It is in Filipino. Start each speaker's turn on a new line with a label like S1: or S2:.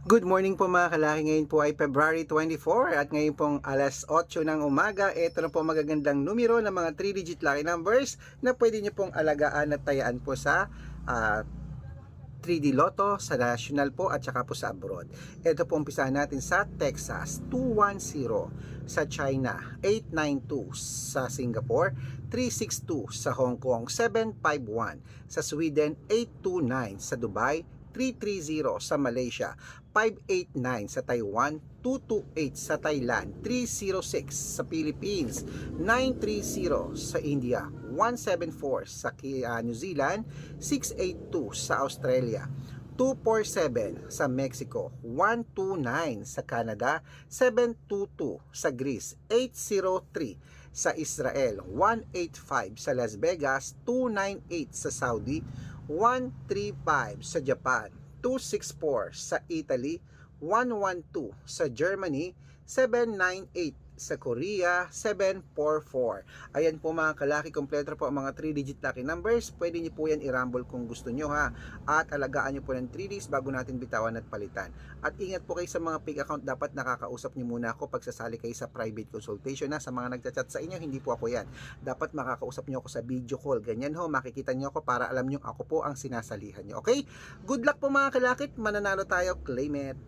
S1: Good morning po mga kalaki. Ngayon po ay February 24 at ngayon pong alas 8 ng umaga. Ito na po magagandang numero ng mga 3-digit lucky numbers na pwede nyo pong alagaan at tayaan po sa 3D Lotto, sa national po at saka po sa abroad. Ito po umpisahan natin sa Texas, 210, sa China, 892, sa Singapore, 362, sa Hong Kong, 751, sa Sweden, 829, sa Dubai, 330 sa Malaysia, 589 sa Taiwan, 228 sa Thailand, 306 sa Philippines, 930 sa India, 174 sa New Zealand, 682 sa Australia, 247 sa Mexico, 129 sa Canada, 722 sa Greece, 803 sa Israel, 185 sa Las Vegas, 298 sa Saudi, 135 sa Japan, 264 sa Italy, 112 sa Germany, 798 sa Korea, 744. Ayan po mga kalaki, kompleto po ang mga 3-digit lucky numbers. Pwede niyo po yan i-rumble kung gusto niyo ha. At alagaan niyo po ng 3 days bago natin bitawan at palitan. At ingat po kayo sa mga fake account, dapat nakakausap niyo muna ako pag sasali kayo sa private consultation na. Sa mga nagchat-chat sa inyo, hindi po ako yan. Dapat makakausap niyo ako sa video call. Ganyan ho, makikita niyo ako para alam niyo ako po ang sinasalihan niyo. Okay? Good luck po mga kalakit, mananalo tayo, claim it.